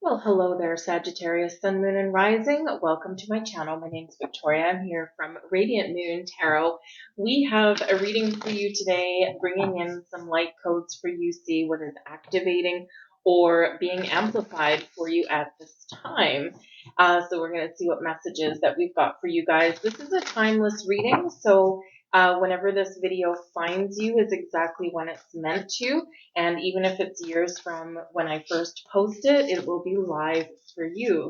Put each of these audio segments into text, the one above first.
Well, hello there, Sagittarius, Sun, Moon, and Rising. Welcome to my channel. My name is Victoria. I'm here from Radiant Moon Tarot. We have a reading for you today, bringing in some light codes for you, see what is activating or being amplified for you at this time. So we're going to see what messages that we've got for you guys. This is a timeless reading, so whenever this video finds you is exactly when it's meant to. And even if it's years from when I first post it, it will be live for you.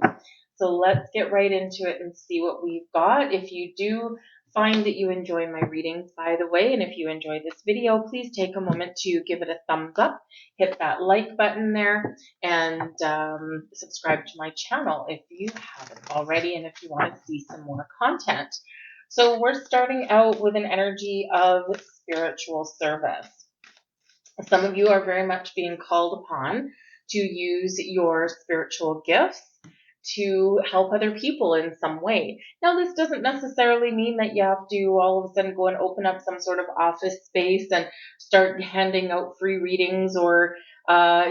So let's get right into it and see what we've got. If you do find that you enjoy my readings, by the way, and if you enjoy this video, please take a moment to give it a thumbs up, hit that like button there, and subscribe to my channel if you haven't already, and if you want to see some more content. So we're starting out with an energy of spiritual service. Some of you are very much being called upon to use your spiritual gifts to help other people in some way. Now, this doesn't necessarily mean that you have to all of a sudden go and open up some sort of office space and start handing out free readings or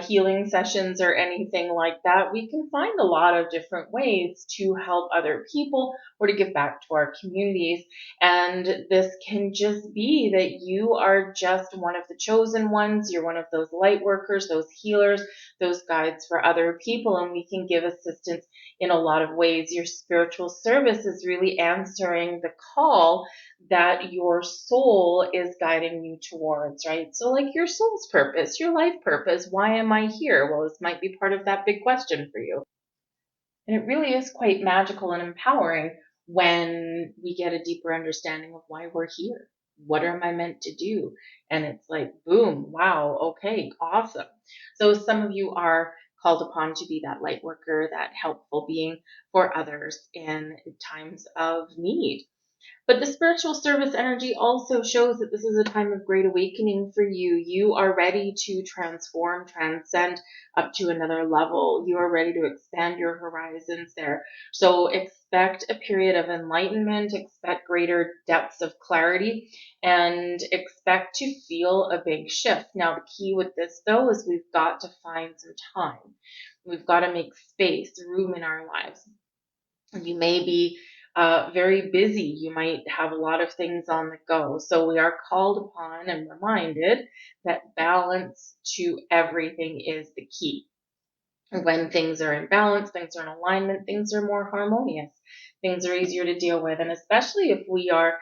healing sessions or anything like that. We can find a lot of different ways to help other people or to give back to our communities. And this can just be that you are just one of the chosen ones. You're one of those light workers, those healers, those guides for other people, and we can give assistance in a lot of ways. Your spiritual service is really answering the call that your soul is guiding you towards, right? So like your soul's purpose, your life purpose, why am I here? Well, this might be part of that big question for you. And it really is quite magical and empowering when we get a deeper understanding of why we're here. What am I meant to do? And it's like, boom, wow, okay, awesome. So some of you are called upon to be that light worker, that helpful being for others in times of need. But the spiritual service energy also shows that this is a time of great awakening for you. You are ready to transform, transcend up to another level. You are ready to expand your horizons there. So expect a period of enlightenment, expect greater depths of clarity, and expect to feel a big shift. Now, the key with this, though, is we've got to find some time. We've got to make space, room in our lives. You may be very busy. You might have a lot of things on the go. So we are called upon and reminded that balance to everything is the key. When things are in balance, things are in alignment, things are more harmonious, things are easier to deal with. And especially if we are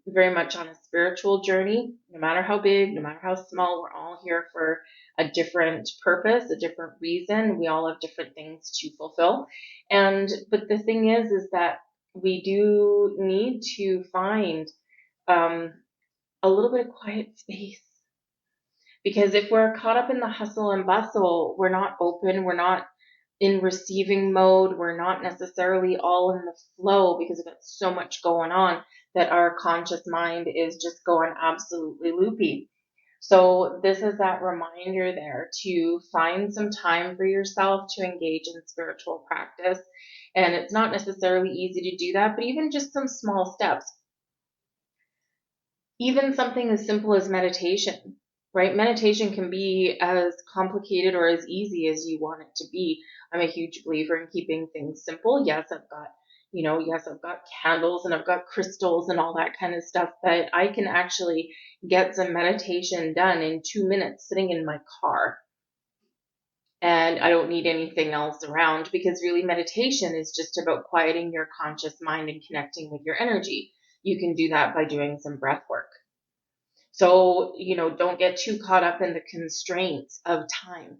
very much on a spiritual journey, no matter how big, no matter how small, we're all here for a different purpose, a different reason. We all have different things to fulfill. But the thing is that we do need to find um, a little bit of quiet space. Because if we're caught up in the hustle and bustle, we're not open, we're not in receiving mode, we're not necessarily all in the flow because we've got so much going on that our conscious mind is just going absolutely loopy. So this is that reminder there to find some time for yourself to engage in spiritual practice. And it's not necessarily easy to do that, but even just some small steps. Even something as simple as meditation, right? Meditation can be as complicated or as easy as you want it to be. I'm a huge believer in keeping things simple. Yes, I've got candles and I've got crystals and all that kind of stuff, but I can actually get some meditation done in 2 minutes sitting in my car. And I don't need anything else around because really meditation is just about quieting your conscious mind and connecting with your energy. You can do that by doing some breath work. So, don't get too caught up in the constraints of time.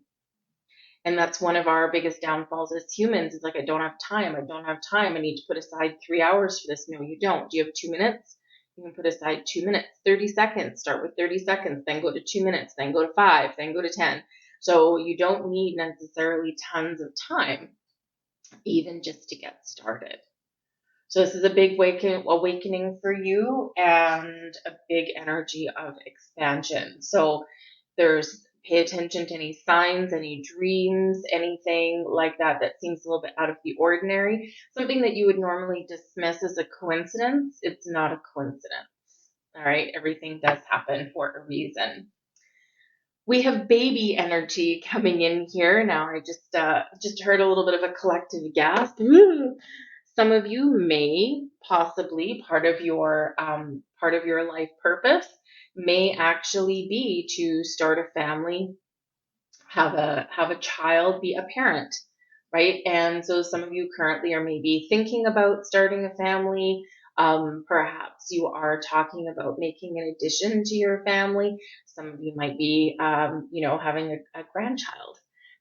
And that's one of our biggest downfalls as humans is like, I don't have time. I don't have time. I need to put aside 3 hours for this. No, you don't. Do you have 2 minutes? You can put aside 2 minutes, 30 seconds, start with 30 seconds, then go to 2 minutes, then go to 5, then go to 10. So you don't need necessarily tons of time, even just to get started. So this is a big awakening for you and a big energy of expansion. So pay attention to any signs, any dreams, anything like that that seems a little bit out of the ordinary. Something that you would normally dismiss as a coincidence, it's not a coincidence. All right, everything does happen for a reason. We have baby energy coming in here. Now I just heard a little bit of a collective gasp. Woo! Some of you may possibly part of your life purpose may actually be to start a family, have a child, be a parent, right? And so some of you currently are maybe thinking about starting a family. Perhaps you are talking about making an addition to your family. Some of you might be, having a grandchild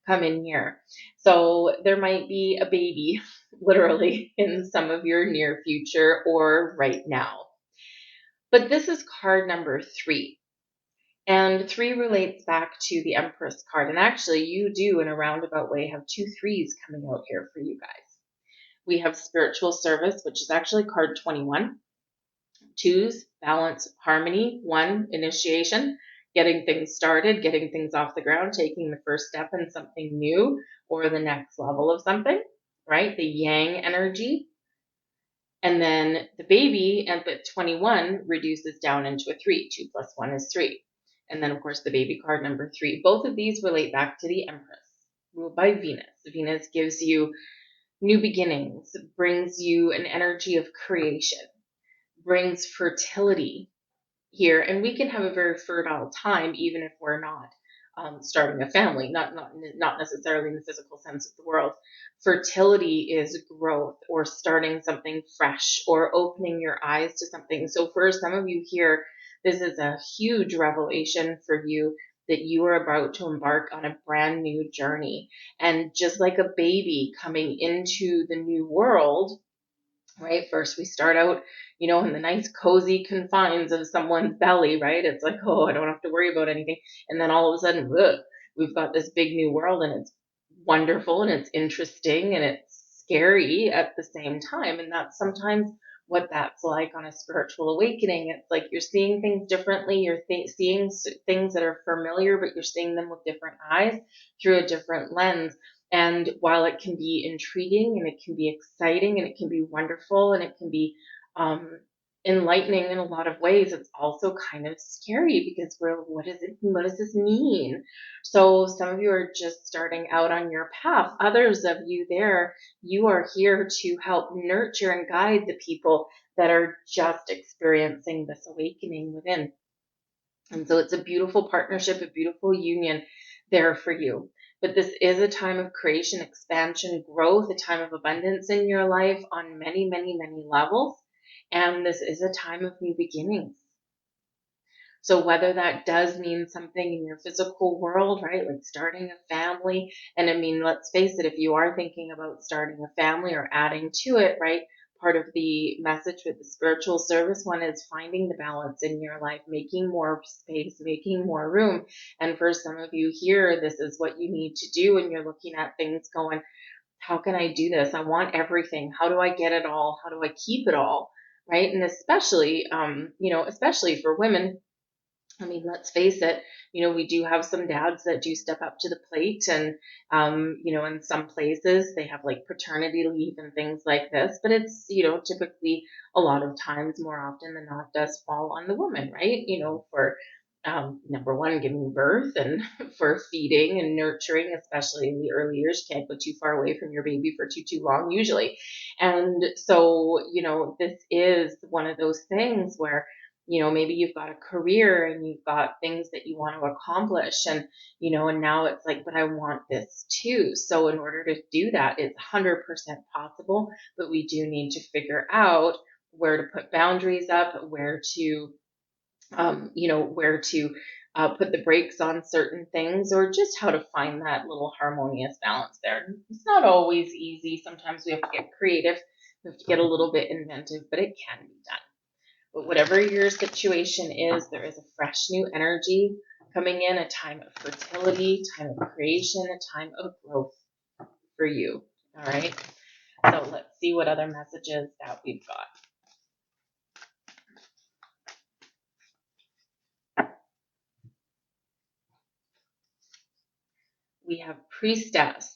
come in here. So there might be a baby literally in some of your near future or right now. But this is card number 3. And 3 relates back to the Empress card. And actually, you do, in a roundabout way, have 2 3s coming out here for you guys. We have spiritual service, which is actually card 21. 2s, balance, harmony. 1, initiation, getting things started, getting things off the ground, taking the first step in something new or the next level of something, right? The yang energy. And then the baby at 21 reduces down into a 3. 2 plus 1 is 3. And then, of course, the baby card number 3. Both of these relate back to the Empress, ruled by Venus. Venus gives you new beginnings, brings you an energy of creation, brings fertility here. And we can have a very fertile time, even if we're not starting a family, not necessarily in the physical sense of the world. Fertility is growth or starting something fresh or opening your eyes to something. So for some of you here, this is a huge revelation for you that you are about to embark on a brand new journey. And just like a baby coming into the new world, right? First, we start out, in the nice, cozy confines of someone's belly, right? It's like, oh, I don't have to worry about anything. And then all of a sudden, ugh, we've got this big new world, and it's wonderful and it's interesting and it's scary at the same time. And that's sometimes what that's like on a spiritual awakening. It's like you're seeing things differently. You're seeing things that are familiar, but you're seeing them with different eyes through a different lens. And while it can be intriguing and it can be exciting and it can be wonderful and it can be enlightening in a lot of ways, it's also kind of scary because what does this mean? So some of you are just starting out on your path. Others of you there, you are here to help nurture and guide the people that are just experiencing this awakening within. And so it's a beautiful partnership, a beautiful union there for you. But this is a time of creation, expansion, growth, a time of abundance in your life on many, many, many levels. And this is a time of new beginnings. So whether that does mean something in your physical world, right, like starting a family, and I mean, let's face it, if you are thinking about starting a family or adding to it, right, part of the message with the spiritual service one is finding the balance in your life, making more space, making more room. And for some of you here, this is what you need to do, and you're looking at things going, how can I do this? I want everything. How do I get it all? How do I keep it all? Right. And especially, especially for women, I mean, let's face it, we do have some dads that do step up to the plate, and, in some places they have like paternity leave and things like this, but it's, typically a lot of times, more often than not, does fall on the woman, right? For, number one, giving birth and for feeding and nurturing, especially in the early years. You can't go too far away from your baby for too long, usually. And so, this is one of those things where, maybe you've got a career and you've got things that you want to accomplish, and, and now it's like, but I want this too. So in order to do that, it's 100% possible, but we do need to figure out where to put boundaries up, where to, put the brakes on certain things, or just how to find that little harmonious balance there. It's not always easy. Sometimes we have to get creative. We have to get a little bit inventive, but it can be done. But whatever your situation is, there is a fresh new energy coming in, a time of fertility, time of creation, a time of growth for you. All right. So let's see what other messages that we've got. We have priestess.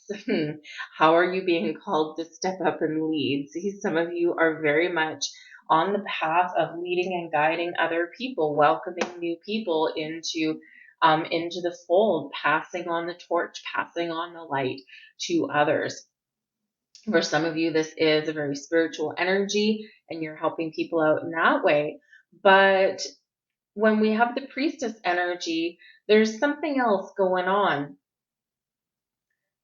How are you being called to step up and lead? See, some of you are very much on the path of leading and guiding other people, welcoming new people into into the fold, passing on the torch, passing on the light to others. For some of you, this is a very spiritual energy and you're helping people out in that way. But when we have the priestess energy, there's something else going on.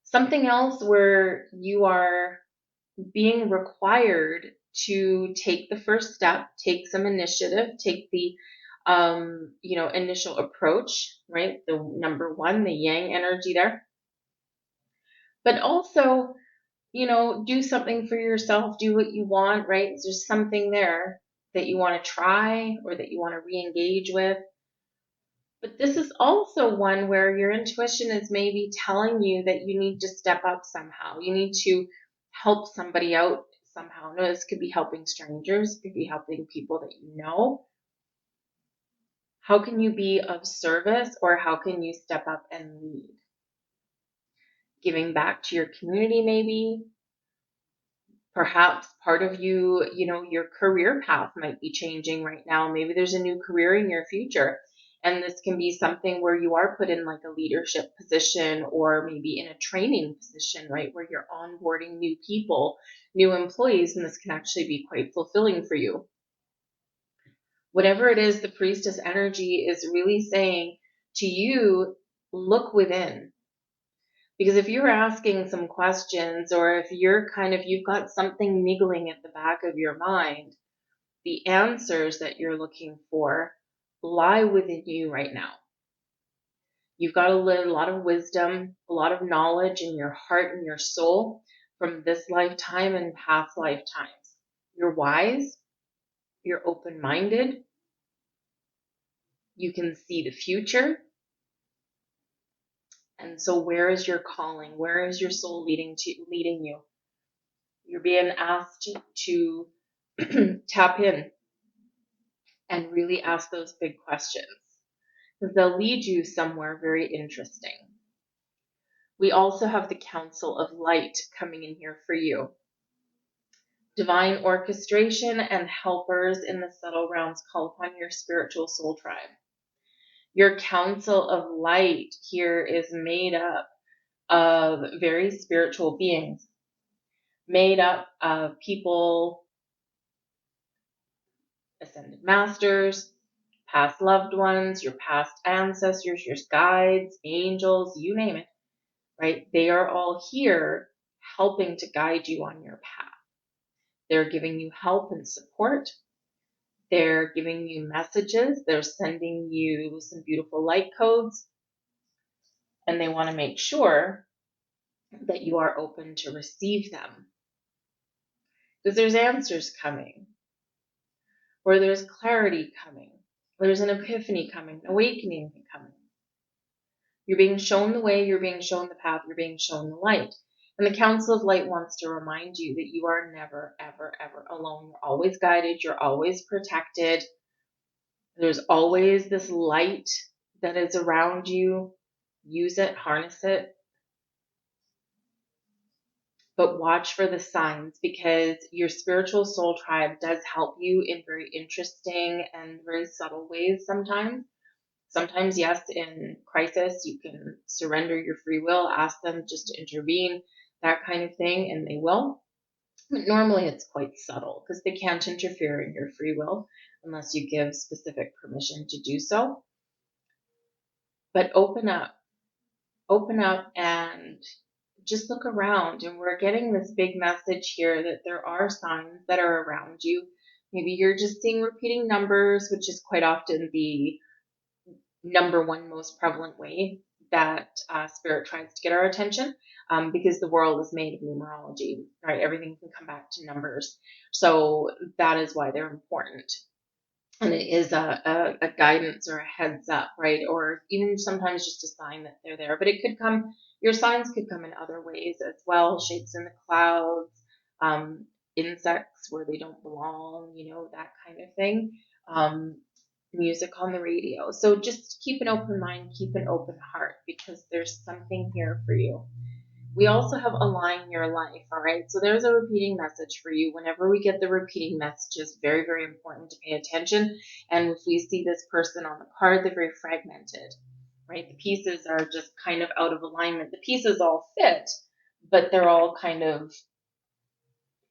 Something else where you are being required to take the first step, take some initiative, take the initial approach, right? The number one, the yang energy there. But also, do something for yourself, do what you want, right? There's something there that you want to try or that you want to re-engage with. But this is also one where your intuition is maybe telling you that you need to step up somehow. You need to help somebody out somehow. No, this could be helping strangers, it could be helping people that you know. How can you be of service, or how can you step up and lead? Giving back to your community, maybe. Perhaps part of you, your career path might be changing right now. Maybe there's a new career in your future. And this can be something where you are put in like a leadership position, or maybe in a training position, right? Where you're onboarding new people, new employees, and this can actually be quite fulfilling for you. Whatever it is, the priestess energy is really saying to you, look within. Because if you're asking some questions, or if you've got something niggling at the back of your mind, the answers that you're looking for lie within you right now. You've got a lot of wisdom, a lot of knowledge in your heart and your soul from this lifetime and past lifetimes. You're wise, you're open-minded, you can see the future. And so where is your calling? Where is your soul leading you? You're being asked to tap in and really ask those big questions, because they'll lead you somewhere very interesting. We also have the Council of Light coming in here for you. Divine orchestration and helpers in the subtle realms call upon your spiritual soul tribe. Your Council of Light here is made up of very spiritual beings, made up of people, ascended masters, past loved ones, your past ancestors, your guides, angels, you name it, right? They are all here helping to guide you on your path. They're giving you help and support. They're giving you messages. They're sending you some beautiful light codes. And they want to make sure that you are open to receive them. Because there's answers coming, or there's clarity coming, or there's an epiphany coming, awakening coming. You're being shown the way, you're being shown the path, you're being shown the light. And the Council of Light wants to remind you that you are never, ever, ever alone. You're always guided, you're always protected. There's always this light that is around you. Use it, harness it. But watch for the signs, because your spiritual soul tribe does help you in very interesting and very subtle ways sometimes. Sometimes, yes, in crisis, you can surrender your free will, ask them just to intervene, that kind of thing, and they will. But normally it's quite subtle, because they can't interfere in your free will unless you give specific permission to do so. But open up and just look around. And we're getting this big message here that there are signs that are around you. Maybe you're just seeing repeating numbers, which is quite often the number one most prevalent way that spirit tries to get our attention, because the world is made of numerology, right? Everything can come back to numbers. So that is why they're important. And it is a guidance or a heads up, right? Or even sometimes just a sign that they're there. But it could come, your signs could come in other ways as well. Shapes in the clouds, insects where they don't belong, that kind of thing. Music on the radio. So just keep an open mind, keep an open heart, because there's something here for you. We also have align your life, all right? So there's a repeating message for you. Whenever we get the repeating messages, very, very important to pay attention. And if we see this person on the card, they're very fragmented, right? The pieces are just kind of out of alignment. The pieces all fit, but they're all kind of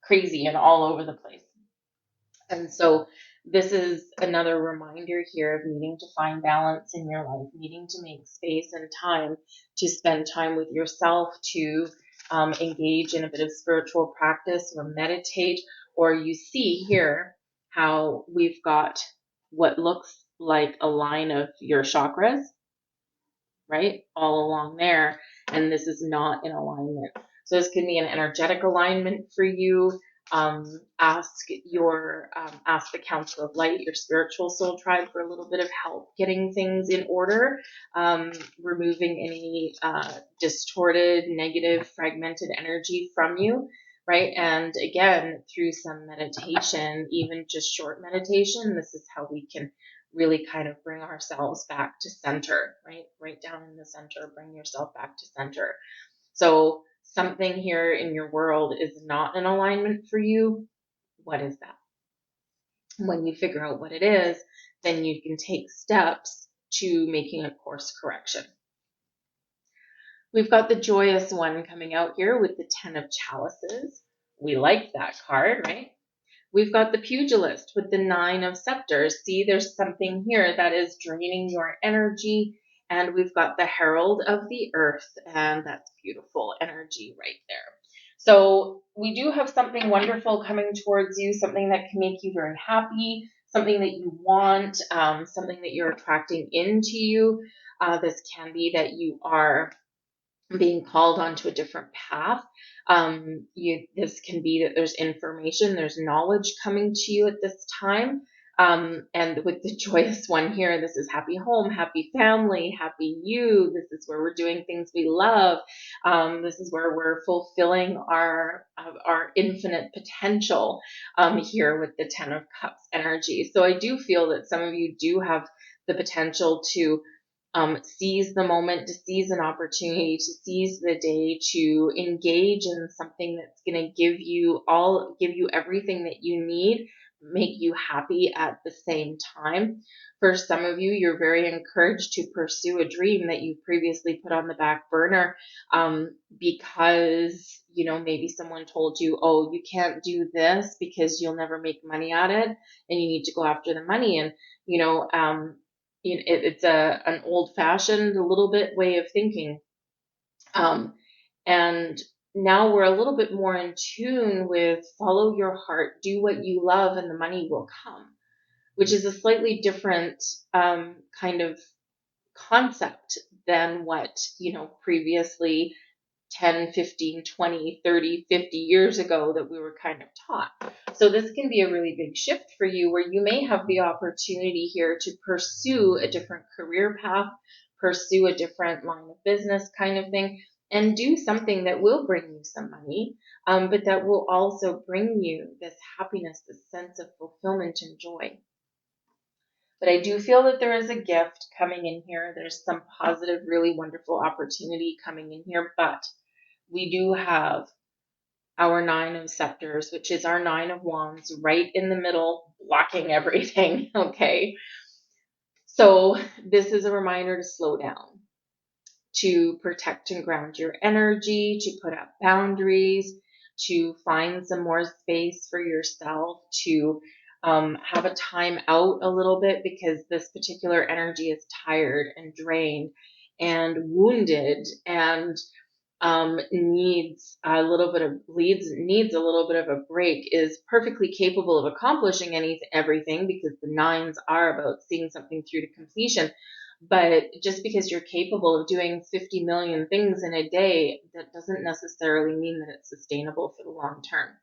crazy and all over the place. And so this is another reminder here of needing to find balance in your life, needing to make space and time to spend time with yourself, to engage in a bit of spiritual practice or meditate. Or you see here how we've got what looks like a line of your chakras, right? All along there. And this is not in alignment. So this can be an energetic alignment for you. Ask the Council of Light, your spiritual soul tribe, for a little bit of help getting things in order, removing any distorted, negative, fragmented energy from you, right? And again, through some meditation, even just short meditation, this is how we can really kind of bring ourselves back to center, right? Right down in the center, bring yourself back to center. So something here in your world is not in alignment for you. What is that? When you figure out what it is, then you can take steps to making a course correction. We've got the joyous one coming out here with the 10 of chalices. We like that card, right? We've got the pugilist with the 9 of scepters. See, there's something here that is draining your energy. And we've got the herald of the earth, and that's beautiful energy right there. So we do have something wonderful coming towards you, something that can make you very happy, something that you want, something that you're attracting into you. This can be that you are being called onto a different path. This can be that there's information, there's knowledge coming to you at this time. And with the joyous one here, this is happy home, happy family, happy you. This is where we're doing things we love. This is where we're fulfilling our infinite potential here with the 10 of Cups energy. So I do feel that some of you do have the potential to seize the moment, to seize an opportunity, to seize the day, to engage in something that's going to give you everything that you need, make you happy at the same time. For some of you, you're very encouraged to pursue a dream that you previously put on the back burner, because, maybe someone told you, oh, you can't do this because you'll never make money at it, and you need to go after the money. And, it's an old-fashioned, a little bit way of thinking. And now we're a little bit more in tune with follow your heart, do what you love, and the money will come, which is a slightly different kind of concept than what, previously 10, 15, 20, 30, 50 years ago that we were kind of taught. So this can be a really big shift for you, where you may have the opportunity here to pursue a different career path, pursue a different line of business kind of thing, and do something that will bring you some money, but that will also bring you this happiness, this sense of fulfillment and joy. But I do feel that there is a gift coming in here. There's some positive, really wonderful opportunity coming in here, but we do have our 9 of scepters, which is our 9 of wands, right in the middle, blocking everything, okay? So this is a reminder to slow down, to protect and ground your energy, to put up boundaries, to find some more space for yourself, to have a time out a little bit, because this particular energy is tired and drained and wounded, and needs a little bit of a break, is perfectly capable of accomplishing everything, because the 9s are about seeing something through to completion. But just because you're capable of doing 50 million things in a day, that doesn't necessarily mean that it's sustainable for the long term.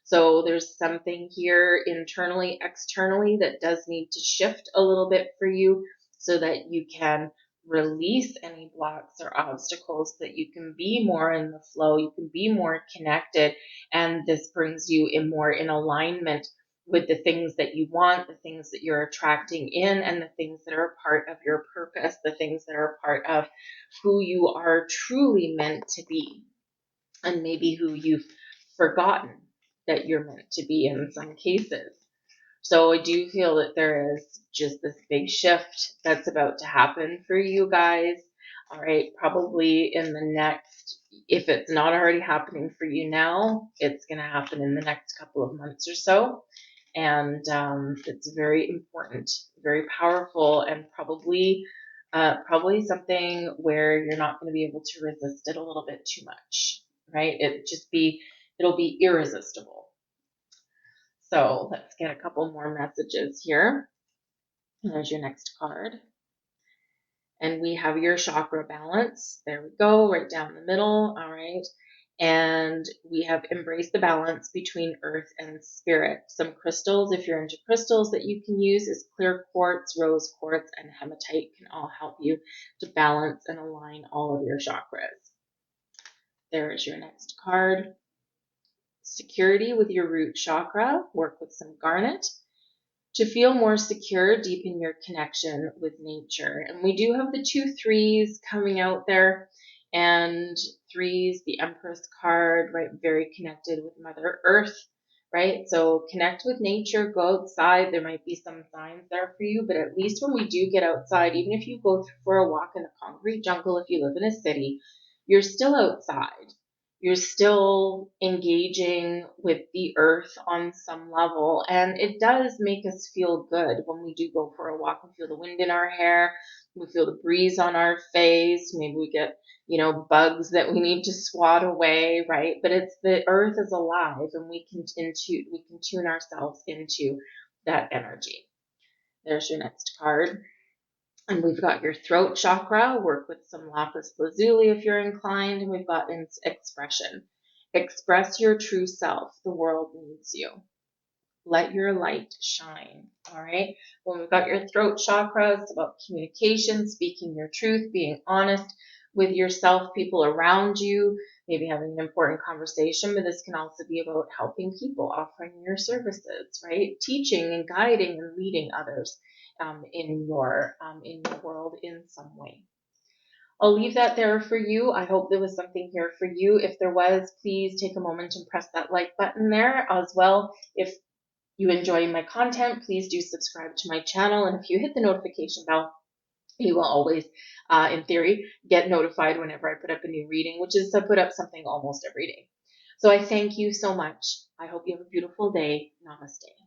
So there's something here internally, externally, that does need to shift a little bit for you, so that you can release any blocks or obstacles, that you can be more in the flow, you can be more connected, and this brings you in alignment with the things that you want, the things that you're attracting in, and the things that are a part of your purpose, the things that are a part of who you are truly meant to be, and maybe who you've forgotten that you're meant to be in some cases. So I do feel that there is just this big shift that's about to happen for you guys. All right, probably in the next, if it's not already happening for you now, it's going to happen in the next couple of months or so. And it's very important, very powerful, and probably something where you're not going to be able to resist it a little bit too much, right? It'll be irresistible. So let's get a couple more messages here. There's your next card. And we have your chakra balance. There we go, right down the middle. All right. And we have embraced the balance between earth and spirit. Some crystals, if you're into crystals, that you can use is clear quartz, rose quartz, and hematite can all help you to balance and align all of your chakras. There is your next card. Security with your root chakra. Work with some garnet. To feel more secure, deepen your connection with nature. And we do have the 2 3s coming out there. And 3s, the Empress card, right? Very connected with Mother Earth, right? So connect with nature, go outside. There might be some signs there for you, but at least when we do get outside, even if you go for a walk in the concrete jungle, if you live in a city, you're still outside. You're still engaging with the earth on some level. And it does make us feel good when we do go for a walk. We feel the wind in our hair. We feel the breeze on our face. Maybe we get, bugs that we need to swat away, right? But it's the earth is alive, and we can tune ourselves into that energy. There's your next card. And we've got your throat chakra. Work with some lapis lazuli if you're inclined. And we've got expression. Express your true self. The world needs you. Let your light shine. All right. When we've got your throat chakra, it's about communication, speaking your truth, being honest with yourself, people around you, maybe having an important conversation, but this can also be about helping people, offering your services, right? Teaching and guiding and leading others in your world in some way. I'll leave that there for you. I hope there was something here for you. If there was, please take a moment and press that like button there as well. If you enjoy my content, please do subscribe to my channel. And if you hit the notification bell, you will always, in theory, get notified whenever I put up a new reading, which is to put up something almost every day. So I thank you so much. I hope you have a beautiful day. Namaste.